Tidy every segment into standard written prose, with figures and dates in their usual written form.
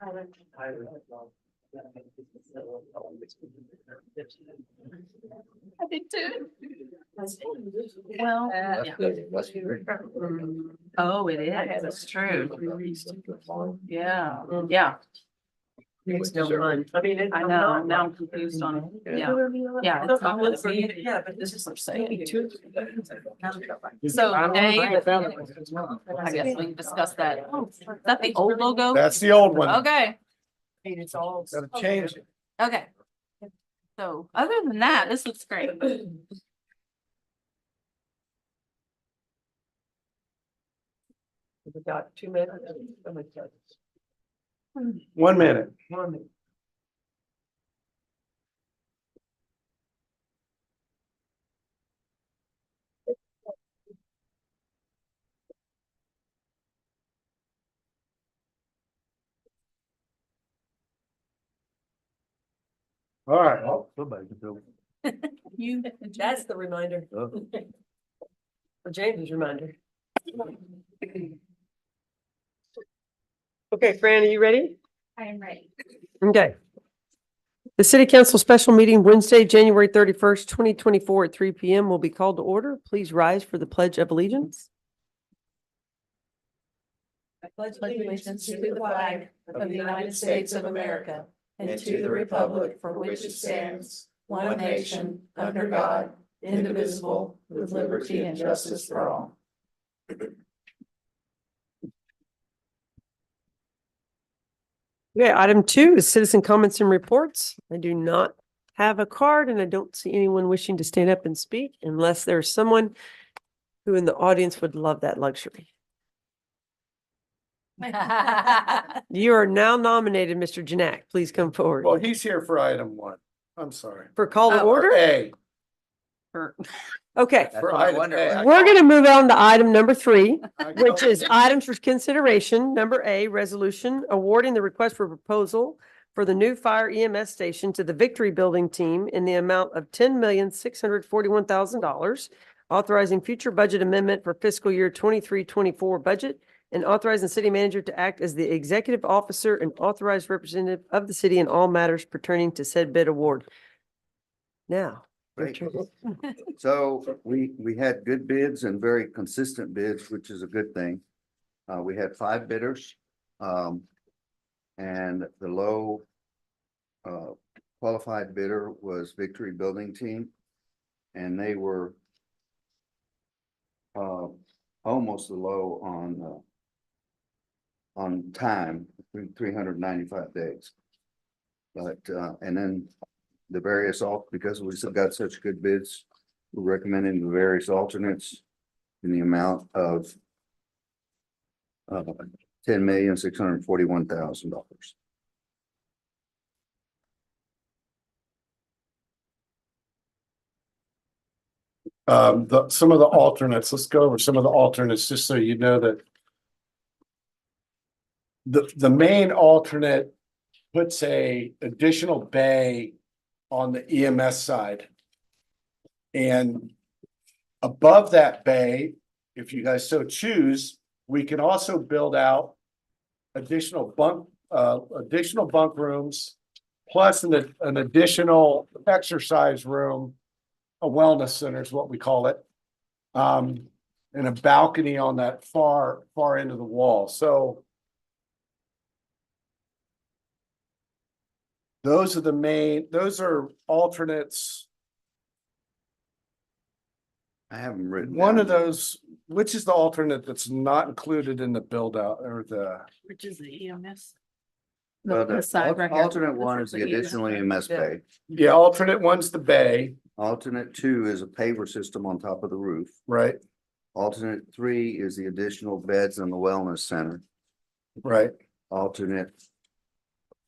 I did too. Well, oh, it is. That's true. Yeah, yeah. It's no fun. I mean, I know. Now I'm confused on it. Yeah. Yeah. It's not gonna be- Yeah, but this is saying. So, A, I guess we can discuss that. Oh, is that the old logo? That's the old one. Okay, It's all. Gotta change it. okay. So other than that, this looks great. We got 2 minutes. 1 minute. 1 minute. All right. You. That's the reminder. For James's reminder. Okay, Fran, are you ready? I am ready. Okay. The city council special meeting Wednesday, January 31st, 2024 at 3 p.m. will be called to order. Please rise for the pledge of allegiance. I pledge allegiance to the flag of the United States of America and to the republic for which it stands, one nation, under God, indivisible, with liberty and justice for all. Okay, item 2 is citizen comments and reports. I do not have a card and I don't see anyone wishing to stand up and speak unless there's someone who in the audience would love that luxury. You are now nominated, Mr. Janak. Please come forward. Well, he's here for item 1. I'm sorry. For call to Oh, order? A. Okay, For item A. we're going to move on to item number 3, I- which is items for consideration. Number A, resolution awarding the request for proposal for the new fire EMS station to the Victory Building team in the amount of $10,641,000, authorizing future budget amendment for fiscal year 23-24 budget, and authorizing the city manager to act as the executive officer and authorized representative of the city in all matters pertaining to said bid award. Now. your Great. turn. So we had good bids and very consistent bids, which is a good thing. We had 5 bidders. And the low qualified bidder was Victory Building Team. And they were almost the low on time, 395 days. But and then the various because we still got such good bids, we're recommending the various alternates in the amount of $10,641,000. Some of the alternates, let's go over some of the alternates, just so you know that the main alternate puts a additional bay on the EMS side. And above that bay, if you guys so choose, we can also build out additional bunk rooms, plus an additional exercise room, a wellness center is what we call it. And a balcony on that far end of the wall. So those are alternates. I have them written. One down. of those, which is the alternate that's not included in the build out or the, Which is the EMS? Well, The side right here. alternate 1 is the additional EMS bay. yeah, alternate one's the bay, Alternate 2 is a paver system on top of the roof. right? Alternate 3 is the additional beds in the wellness center. Right. Alternate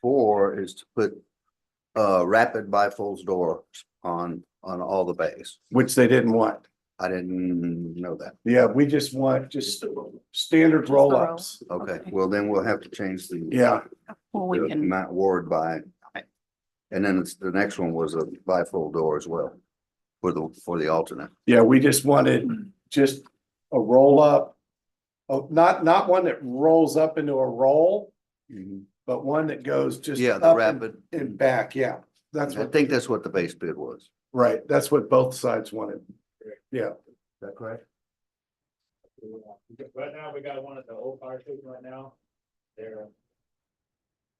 4 is to put rapid bifolds doors on all the bays. Which they didn't want. I didn't know that. Yeah, we just want standard roll ups. Okay, well, then we'll have to change the Yeah, Well, we the can, Mount Ward by. And then the next one was a bifold door as well for the alternate. yeah, we just wanted just a roll up. Oh, not one that rolls up into a roll, but one that goes just Yeah, the up rapid. and back, yeah. That's I what, think that's what the base bid was. right, that's what both sides wanted. Yeah. Is that correct? Right now, we got one at the old fire station right now. They're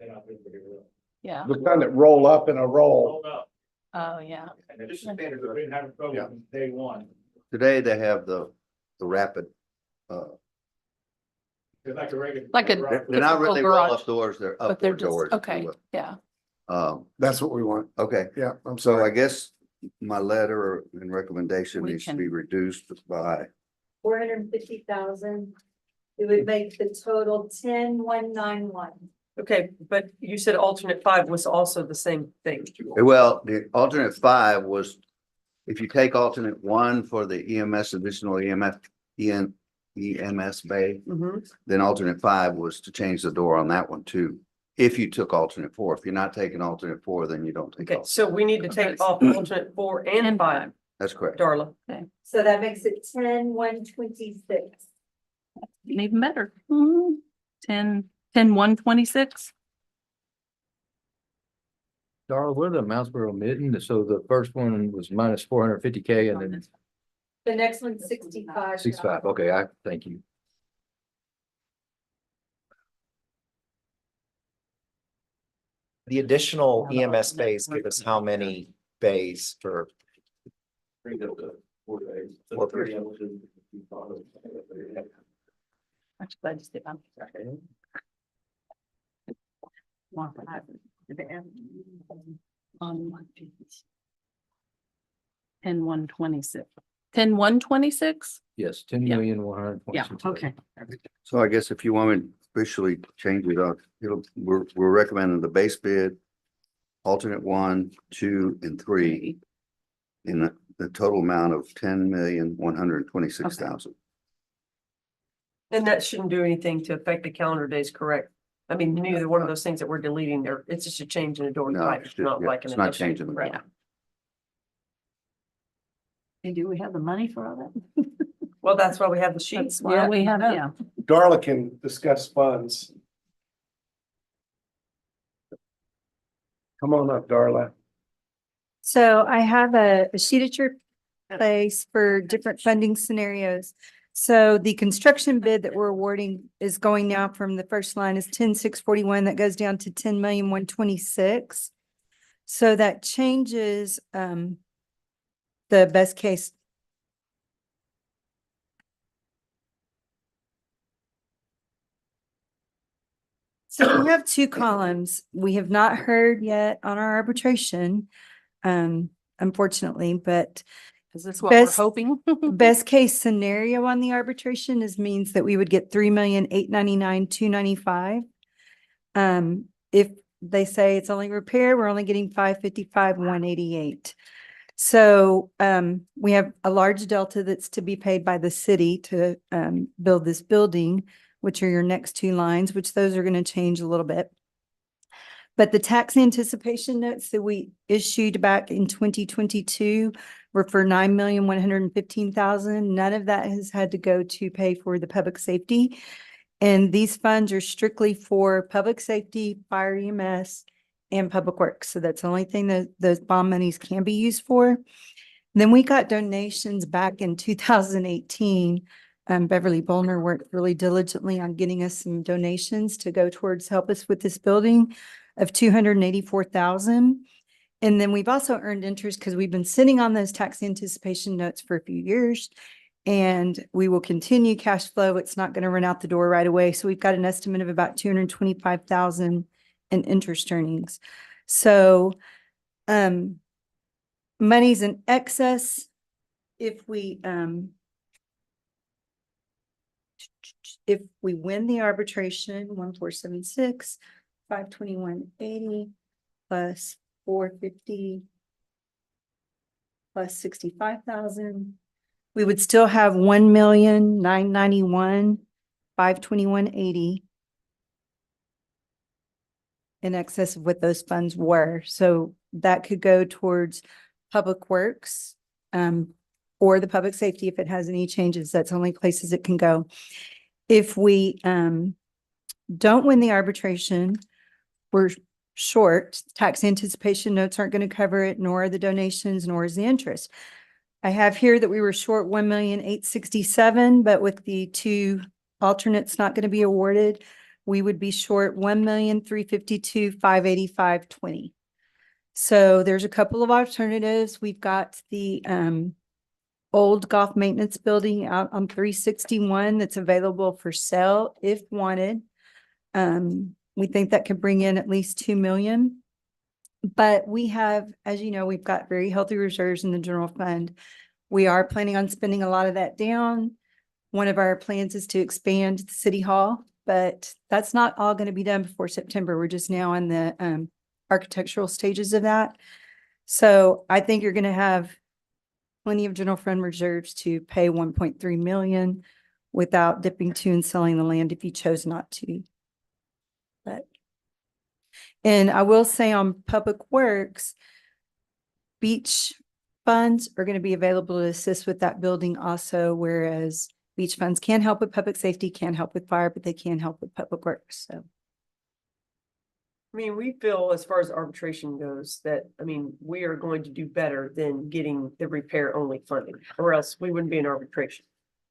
not doing pretty well. Yeah. The kind that roll up in a roll. Hold up. Oh, yeah. And they're just standard, we've been having trouble Yeah. from day one. Today they have the rapid, It's like a regular. Like a- they're not really Typical roll garage. up doors, they're But they're upward just, doors. if you okay, will. yeah. That's what we want. Okay, Yeah, I'm so I sorry. guess my letter and recommendation We needs to can- be reduced by, 450,000. It would make the total 10,191. Okay, but you said alternate 5 was also the same thing. well, the alternate 5 was. If you take alternate 1 for the EMS, additional EMS bay, Mhm. then alternate 5 was to change the door on that one too. If you took alternate 4, if you're not taking alternate 4, then you don't take. Okay, alternate. so we need to take off alternate 4 and 5, That's correct. Darla. So that makes it 10,126. Even better. 10,126. Darla, what are the amounts we're omitting? So the first one was minus 450K and then The next one's 65. 65. Okay, I thank you. The additional EMS bays give us how many bays for, Much glad to stay on. More for that. On one page. 10,126. 10,126? Yes, 10,126,000. Yeah, okay. So I guess if you want me to officially change it up, we're recommending the base bid. Alternate 1, 2, and 3 in the total amount of 10,126,000. And that shouldn't do anything to affect the calendar days, correct? I mean, neither one of those things that we're deleting there, it's just a change in the door No, type, it's it's not just- like an it's not addition, changing the correct? Yeah. And do we have the money for all that? Well, that's why we have the sheets. That's why we have, yeah. Darla can discuss funds. Come on up, Darla. So I have a sheet at your place for different funding scenarios. So the construction bid that we're awarding is going now from the first line is 10,641, that goes down to 10,126,000. So that changes the best case. So we have two columns. We have not heard yet on our arbitration, unfortunately, but Is this what we're Best- hoping? best case scenario on the arbitration means that we would get 3,899,295. If they say it's only repair, we're only getting 555,188. So, we have a large delta that's to be paid by the city to, build this building, which are your next two lines, which those are going to change a little bit. But the tax anticipation notes that we issued back in 2022 were for 9,115,000. None of that has had to go to pay for the public safety. And these funds are strictly for public safety, fire EMS, and public works. So that's the only thing that those bond monies can be used for. Then we got donations back in 2018. Beverly Bollner worked really diligently on getting us some donations to go towards help us with this building of 284,000. And then we've also earned interest because we've been sitting on those tax anticipation notes for a few years. And we will continue cash flow. It's not going to run out the door right away. So we've got an estimate of about 225,000 in interest earnings. So money's in excess if we win the arbitration, 1,476, 521,80 plus 450 plus 65,000. We would still have 1,991,521,80 in excess of what those funds were. So that could go towards public works, or the public safety if it has any changes. That's the only places it can go. If we don't win the arbitration, we're short. Tax anticipation notes aren't going to cover it, nor are the donations, nor is the interest. I have here that we were short 1,867,000, but with the two alternates not going to be awarded, we would be short 1,352,585.20. So there's a couple of alternatives. We've got the old golf maintenance building out on 361 that's available for sale if wanted. We think that could bring in at least 2 million. But we have, as you know, we've got very healthy reserves in the general fund. We are planning on spending a lot of that down. One of our plans is to expand the city hall, but that's not all going to be done before September. We're just now in the architectural stages of that. So I think you're going to have plenty of general fund reserves to pay 1.3 million without dipping to and selling the land if you chose not to. And I will say on Public Works, beach funds are going to be available to assist with that building also, whereas beach funds can help with public safety, can help with fire, but they can help with Public Works. So I mean, we feel as far as arbitration goes that, I mean, we are going to do better than getting the repair only funding, or else we wouldn't be in arbitration.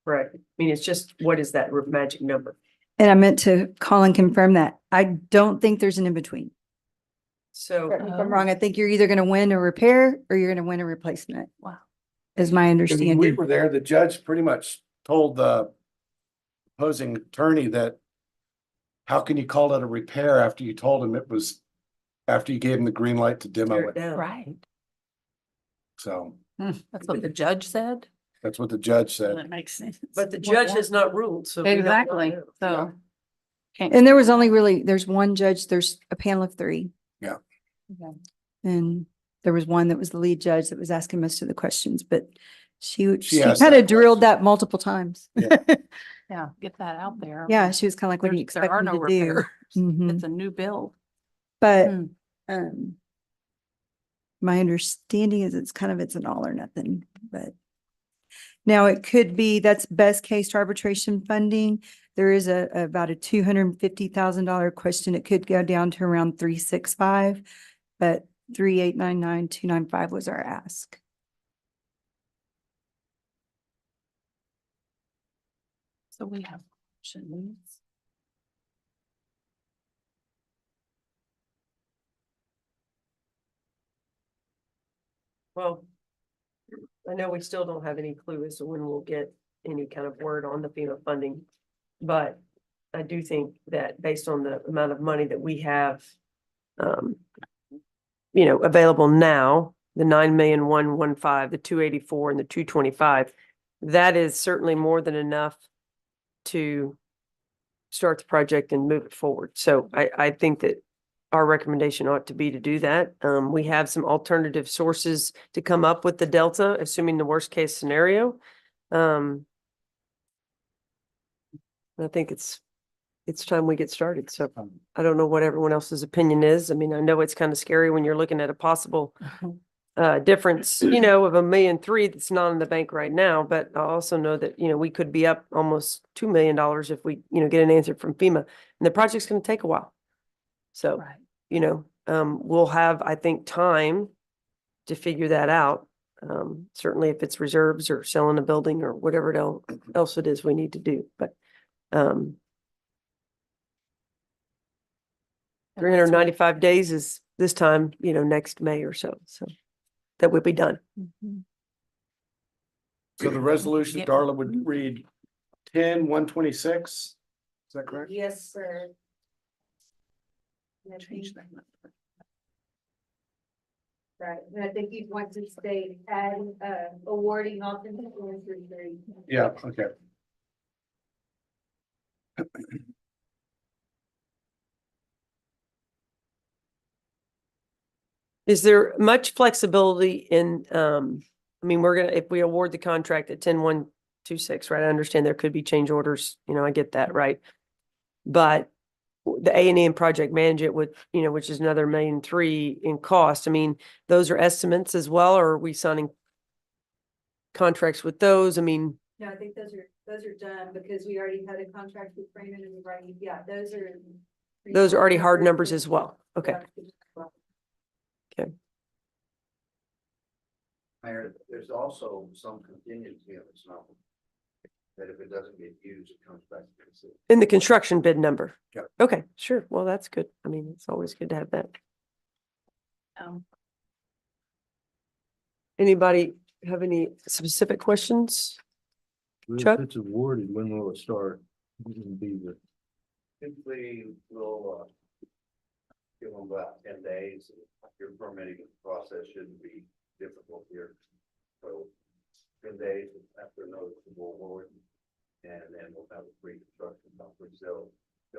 Right? I mean, it's just, what is that magic number? and I meant to call and confirm that. I don't think there's an in-between. So, Correct me if I'm wrong. I think you're either going to win a repair or you're going to win a replacement. Wow. Is my And we understanding. were there, the judge pretty much told the opposing attorney that how can you call it a repair after you told him it was, after you gave him the green light to demo tear it it? down. Right. So That's what the judge said. that's what the judge said. That makes sense. But the judge has not ruled, so. we don't Exactly, know. so. And there was only really, there's one judge, there's a panel of 3. Yeah. Okay. And there was one that was the lead judge that was asking most of the questions, but she asked kind that of drilled question. that multiple times. Yeah. Yeah, get that out there. Yeah, she was kind of like, what do you There expect are me no to do? repairs. Mhm. It's a new build. But Hmm. my understanding is it's an all or nothing, but now it could be, that's best case arbitration funding. There is about a $250,000 question. It could go down to around 365, but 3,899,295 was our ask. So we have options. Well, I know we still don't have any clue as to when we'll get any kind of word on the FEMA funding. But I do think that based on the amount of money that we have, available now, the 9,115,000, the 284 and the 225, that is certainly more than enough to start the project and move it forward. So I think that our recommendation ought to be to do that. We have some alternative sources to come up with the delta, assuming the worst case scenario. I think it's time we get started. So I don't know what everyone else's opinion is. I mean, I know it's kind of scary when you're looking at a possible difference, of $1.3 million that's not in the bank right now, but I also know that, we could be up almost $2 million if we, get an answer from FEMA, and the project's going to take a while. So, Right. we'll have, I think, time to figure that out. Certainly if it's reserves or selling a building or whatever else it is we need to do, but, 395 days is this time, next May or so, so that would be done. Mhm. So the resolution, Yep. Darla, would read 10-126. Is that correct? Yes, sir. Change that. Right, and I think you'd want to state and awarding alternate one through 3. Yeah, okay. Is there much flexibility in, if we award the contract at 10-126, right? I understand there could be change orders, I get that, right? But the A&E and project management with, which is another $1.3 million in cost. I mean, those are estimates as well, or are we signing contracts with those? I mean, No, I think those are done because we already had a contract with Freeman and we've already, those are Those are already hard numbers as well. Okay. Mayor, there's also some contingency in this number. That if it doesn't get used, it comes back to the city. In the construction bid number. Yep. Okay, sure. Well, that's good. I mean, it's always good to have that. Anybody have any specific questions? If Chuck? it's awarded, when will it start? When will be the- Typically, we'll, give them about 10 days. Your permitting process shouldn't be difficult here. So 10 days after noticeable award. And then we'll have a pre-construction conference. They'll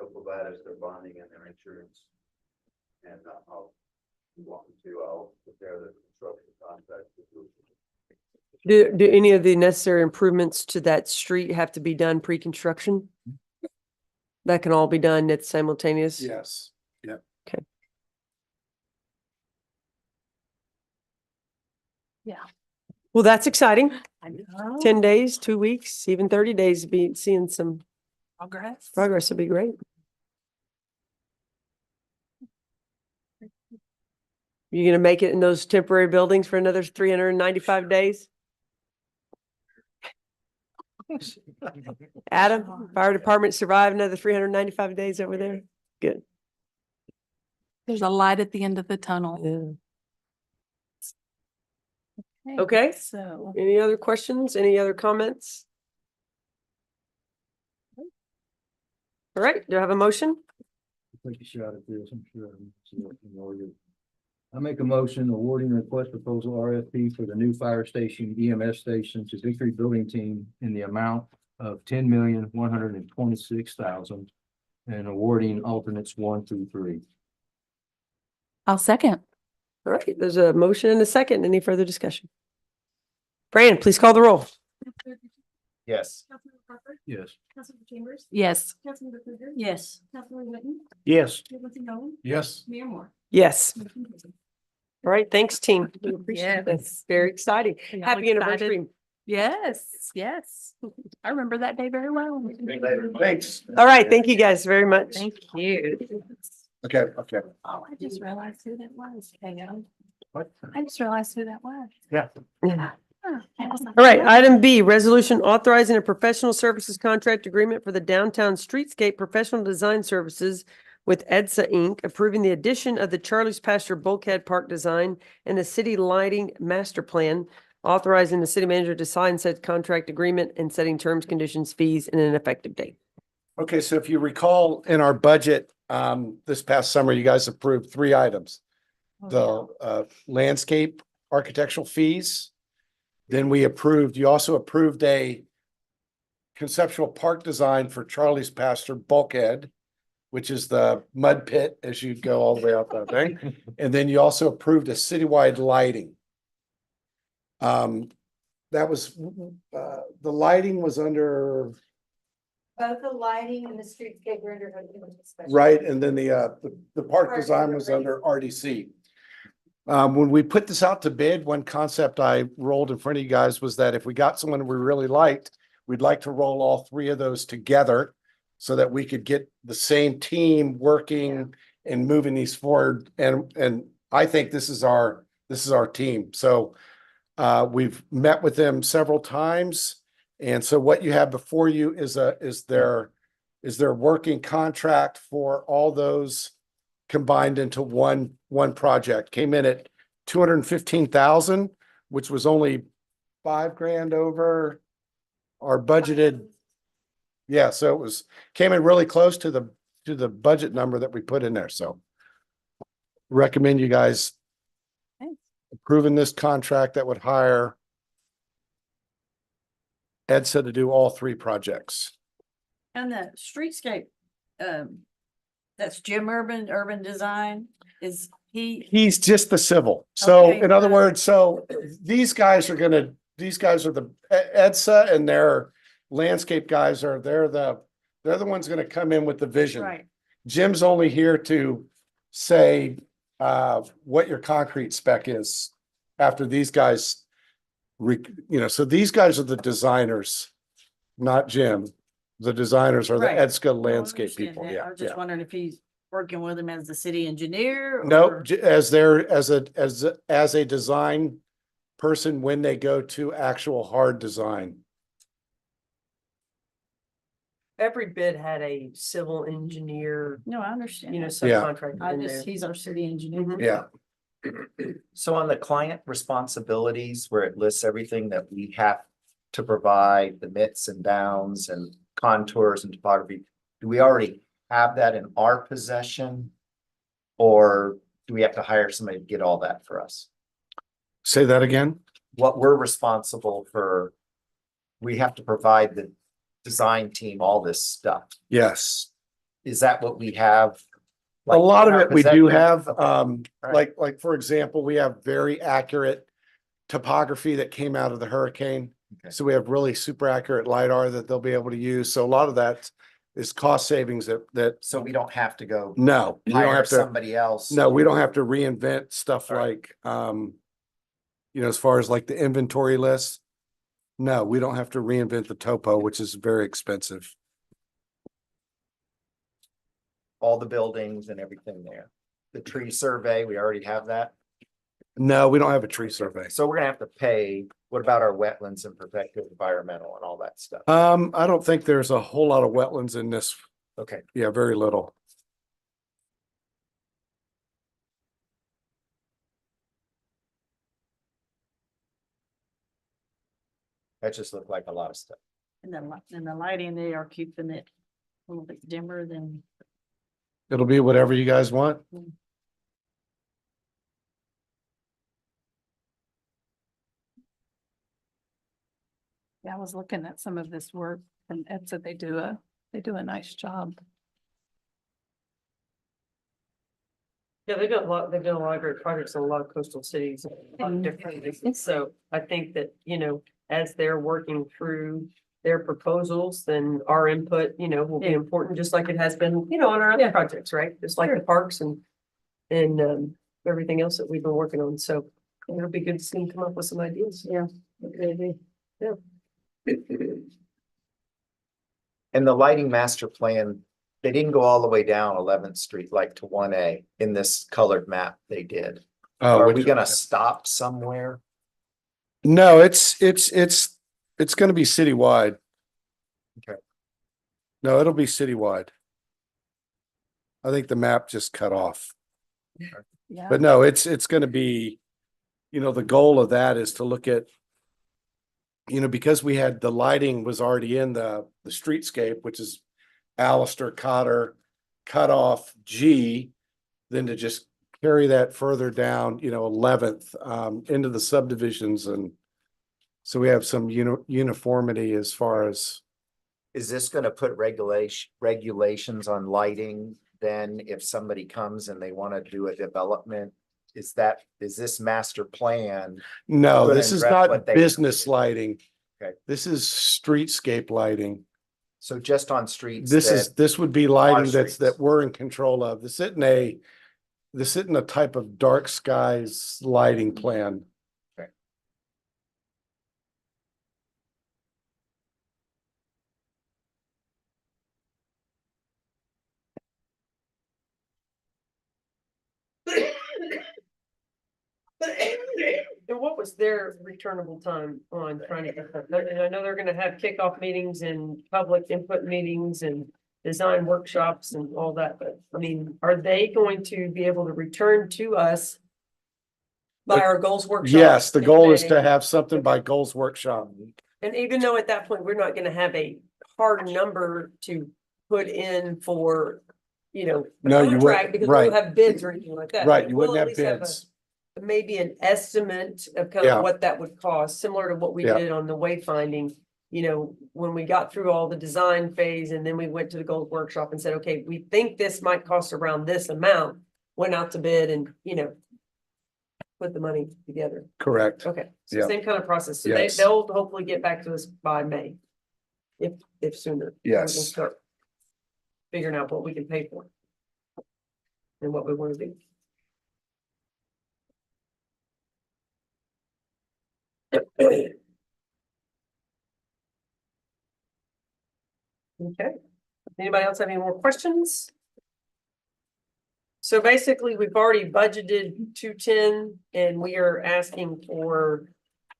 provide us their bonding and their insurance. And I'll prepare the construction contract. Do any of the necessary improvements to that street have to be done pre-construction? That can all be done at simultaneous? Yes. Well, that's exciting. I know. 10 days, 2 weeks, even 30 days, be seeing some Progress. progress would be great. You gonna make it in those temporary buildings for another 395 days? Adam, fire department survive another 395 days over there? Good. There's a light at the end of the tunnel. Yeah. Okay. So. Any other questions? Any other comments? All right, do I have a motion? Take a shot at this, I'm sure. I make a motion awarding request proposal RFP for the new fire station EMS station to Victory Building Team in the amount of $10,126,000 and awarding alternates 1 through 3. I'll second. All right, there's a motion and a second. Any further discussion? Fran, please call the roll. Yes. Councilmember Crawford. Yes. Councilmember Chambers. Yes. Councilmember Krueger. Yes. Councilmember Whitten. Yes. Chairperson Nolan. Yes. Mayor Moore. Yes. Motion carries. All right, thanks, team. We appreciate that. Yes. Very exciting. Are y'all Happy excited? anniversary. Yes, yes. I remember that day very well. Thanks. All right, thank you guys very much. Thank you. Okay, okay. Oh, I just realized who that was. Hang on. What? I just realized who that was. Yeah. Huh, I was like, All right, what? item B, resolution authorizing a professional services contract agreement for the downtown streetscape professional design services with EDSA Inc., approving the addition of the Charlie's Pasture Bulkhead Park design and the city lighting master plan, authorizing the city manager to sign said contract agreement and setting terms, conditions, fees, and an effective date. Okay, so if you recall in our budget, this past summer, you guys approved 3 items. Oh, The landscape architectural fees. Then you also approved a conceptual park design for Charlie's Pasture Bulkhead, which is the mud pit as you go all the way out that thing. And then you also approved a citywide lighting. That was, the lighting was under, Both the lighting and the streetscape were under. right, and then the park design was under RDC. When we put this out to bid, one concept I rolled in front of you guys was that if we got someone we really liked, we'd like to roll all 3 of those together so that we could get the same team working and moving these forward. And I think this is our team. So we've met with them several times. And so what you have before you is their working contract for all those combined into one project. Came in at 215,000, which was only $5,000 over our budgeted. Yeah, so came in really close to the budget number that we put in there. So recommend you guys Thanks. approving this contract that would hire EDSA to do all 3 projects. And the streetscape, that's Jim Urban Design, is He's just the civil. So Okay. in other words, these guys are the EDSA and their landscape guys they're the ones gonna come in with the vision. right, Jim's only here to say what your concrete spec is after these guys. So these guys are the designers, not Jim. The designers are the Right. EDSA I landscape understand people. that. Yeah, I was just yeah. wondering if he's working with him as the city engineer? No, or- as their, as a design person when they go to actual hard design. Every bid had a civil engineer, No, I understand. you know, that. Yeah. subcontractor I in there. just, he's our city engineer. Mhm. Yeah. So on the client responsibilities where it lists everything that we have to provide, the mits and downs and contours and topography, do we already have that in our possession? Or do we have to hire somebody to get all that for us? Say that again? What we're responsible for, we have to provide the design team all this stuff. Yes. Is that what we have? A like, lot in of our it we do possession? have, Okay. Alright. like, for example, we have very accurate topography that came out of the hurricane. Okay. So we have really super accurate LiDAR that they'll be able to use. So a lot of that is cost savings that, So we don't have to go no, we don't hire have to, somebody else. no, we don't have to reinvent stuff Alright. like, you know, as far as like the inventory list. No, we don't have to reinvent the topo, which is very expensive. All the buildings and everything there. The tree survey, we already have that. No, we don't have a tree survey. So we're gonna have to pay, what about our wetlands and protective environmental and all that stuff? I don't think there's a whole lot of wetlands in this. Okay, Yeah, very little. that just looked like a lot of stuff. And the lighting, they are keeping it a little bit dimmer than. It'll be whatever you guys want. Yeah, I was looking at some of this work and Ed said they do a nice job. Yeah, they've done a lot of great projects in a lot of coastal cities, a lot of different things. So I think that, you know, as they're working through their proposals, then our input, you know, will be Yeah. important, just like it has been, you know, on our other Yeah. projects, right? Just like the parks and everything else that we've been working on. So it'll be good to see them come up with some ideas. Yeah. Maybe. Yeah. And the lighting master plan, they didn't go all the way down 11th Street like to 1A in this colored map they did. Are we gonna stop somewhere? No, it's gonna be citywide. Okay. No, it'll be citywide. I think the map just cut off, Yeah. but no, it's gonna be, you know, the goal of that is to look at, you know, because we had the lighting was already in the streetscape, which is Alistair, Cotter, cut off G, then to just carry that further down, you know, 11th, into the subdivisions. And so we have some uniformity as far as, Is this gonna put regulations on lighting? Then if somebody comes and they wanna do a development, is this master plan? no, Gonna this is address not what they- business lighting. Okay. This is streetscape lighting. So just on streets This would be lighting that streets. we're in control of. This isn't a type of dark skies lighting plan. Okay. And what was their returnable time on trying to get that? And I know they're gonna have kickoff meetings and public input meetings and design workshops and all that, but I mean, are they going to be able to return to us by our goals workshop? Yes, the in goal is May? to have something by goals workshop. And even though at that point, we're not gonna have a hard number to put in for, you know, a No, you wouldn't, contract, because we right. don't have bids or anything like that. Right, but you we'll wouldn't at have least a- bids. Maybe an estimate of kind Yeah. of what that would cost, similar to what we Yeah. did on the wayfinding. You know, when we got through all the design phase and then we went to the goals workshop and said, okay, we think this might cost around this amount. Went out to bid and, you know, put the money together. Correct. Okay, so Yeah. same kind of process. So Yes. they'll hopefully get back to us by May. If sooner. We can Yes. start figuring out what we can pay for. And what we want to do. Okay, anybody else have any more questions? So basically, we've already budgeted 210 and we are asking for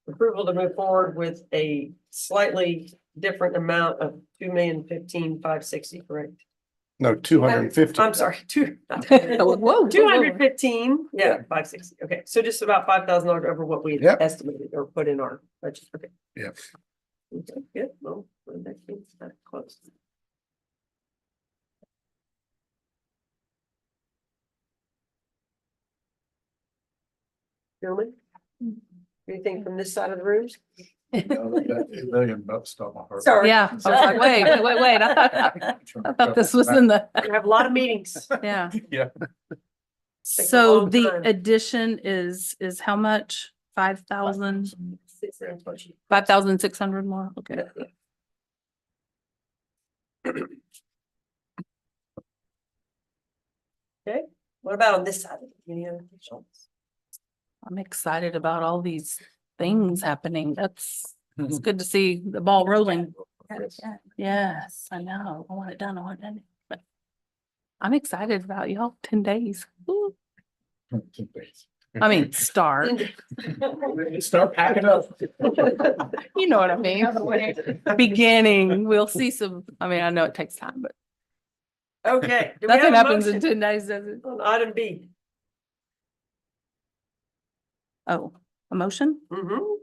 approval to move forward with a slightly different amount of 2,015,560, correct? No, 250. I'm sorry, Whoa. 215, yeah, 560. Okay, so just about $5,000 over what we had Yep. estimated or put in our budget. Okay. Yep. Okay, good. Well, that keeps that close. Gentlemen, anything from this side of the room? $2 million stopped my heart. Sorry. Yeah, I was like, wait, I thought this was in the, We have a lot of meetings. yeah. Yeah. Takes a So long the time. addition is how much? 5,000, 5,600 more? Okay. Okay, what about on this side? Any other questions? I'm excited about all these things happening. It's good to see the ball rolling. Yes, I know. I want it done. I want it done. But I'm excited about y'all. 10 days. Woo. I mean, start. Start packing up. You know what I mean? Beginning, we'll see some, I mean, I know it takes time, but Okay. do we have nothing a happens in motion 10 days, does it? on item B. Oh, a motion? Mhm.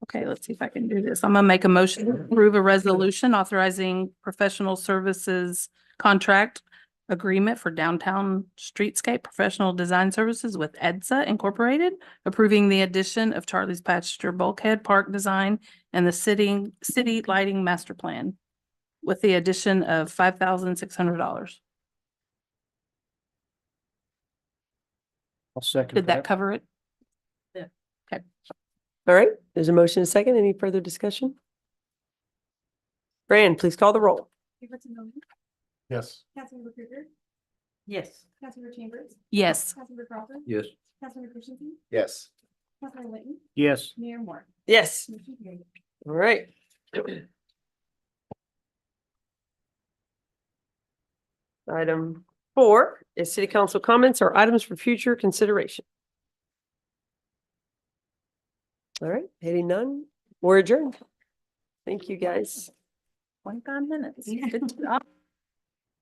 Okay, let's see if I can do this. I'm gonna make a motion to approve a resolution authorizing professional services contract agreement for downtown streetscape professional design services with EDSA Incorporated, approving the addition of Charlie's Pasture Bulkhead Park design and the city lighting master plan with the addition of $5,600. I'll second Did that cover it? All right, there's a motion and a second. Any further discussion? Fran, please call the roll. Yes. Councilmember Krueger, Yes. Councilmember Chambers, Yes. Councilmember Crawford, Yes. Councilmember Christensen, Yes. Councilmember Whitten, Yes. Mayor Moore. Yes, Motion carried. all right. Item 4 is city council comments or items for future consideration. All right, hearing none, we're adjourned. Thank you, guys. 25 minutes. Good job.